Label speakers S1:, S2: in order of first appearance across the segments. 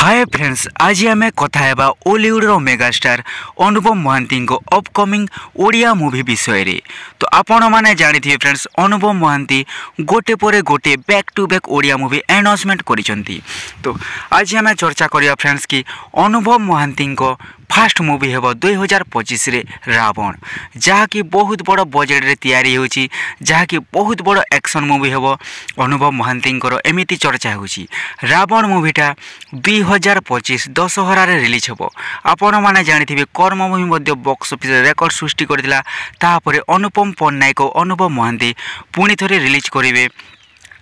S1: Hi friends, आज आम कथा हेबा ओलीवुड मेगास्टार अनुपम महांती अपकमिंग ओडिया मूवी विषय रे। तो आपण माने जानिथिबे फ्रेंड्स, अनुपम महांती गोटे पर गोटे back to back Odia movie announcement करिसंती। तो आज आम चर्चा करिया फ्रेंड्स कि अनुपम महांती फास्ट मूवी हेब 2025 रे रावण, जहाँकि बहुत बड़ बजेट रे तैयारी होची, जहाँकि बहुत बड़ एक्शन मूवी हेब अनुपम महांती एमिति चर्चा होची। रावण मूवीटा 2025 दशहरा रे रिलीज हेब। आपण माने जानिथिबे कर्म मूवी मध्ये बॉक्स ऑफिस रेकॉर्ड सृष्टि करथिला। तापरे अनुपम पन्नायक और अनुपम महांती पुणी थरे रिलीज करिवे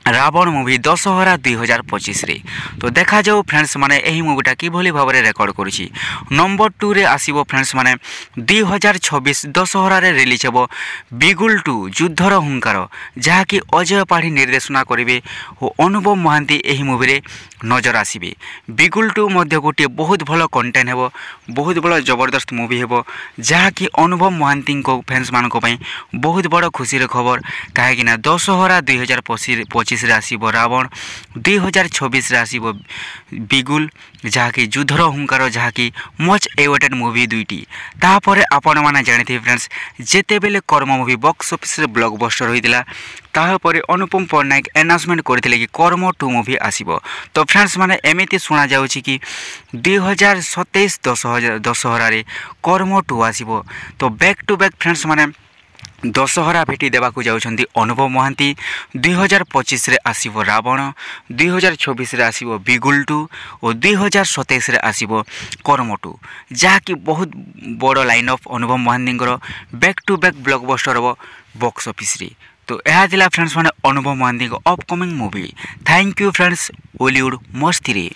S1: रावण मूवी दशहरा 2025 रे। तो देखा जाओ फ्रेंड्स माने एही मूवीटा किभली भाव में रेकर्ड करुछि। नंबर 2 रे आसीबो फ्रेंड्स माने 2026 दशहरा रे रिलीज हेबो बिगुल 2 युद्धर हुंकार, जहाँकि अजय पाढ़ी निर्देशना करिवे और अनुपम महांती एही मूवी रे नजर आसीबे। बिगुल 2 मध्ये गोटे बहुत भल कंटेंट हेबो, बहुत बड़ जबरदस्त मूवी हेबो, जहाँकि अनुपम महांती को फैंस मानक पई बहुत बड़ खुशी खबर। कहीं दशहरा 2025 रे आसीबो रावण, 2026 रे आसीबो बिगुल, जहाँकि युद्धर हुंकार, जहाँकि मच एवेटेड मूवी दुईटी। तापरे आपण माने जानिथिबे फ्रेंड्स, जेते बेले कर्म मूवी बॉक्स ऑफिस रे ब्लॉकबस्टर होइतिला, ताहापरे अनुपम पन्नायक अनाउंसमेंट करथिले कि कर्म 2 मूवी आसीबो। तो फ्रेंड्स माने एमिति सुना जाउछि कि 2027 दशहरा रे कर्म 2 आसीबो। तो बैक टू बैक फ्रेंड्स माने दशहरा भेटी देवाकू जाउछंती अनुपम महांती। 2025 रे आसीबो रावण, 2026 रे आसीबो बिगुल 2 और 2027 रे आसीबो कर्म 2, जहाँकि बहुत बड़ line of Anupam Mohanty back to back blockbuster हो बॉक्स ऑफिस रे। तो यह थिला फ्रेंड्स माने Anupam Mohanty upcoming movie. Thank you friends, Ollywood मस्ती रे।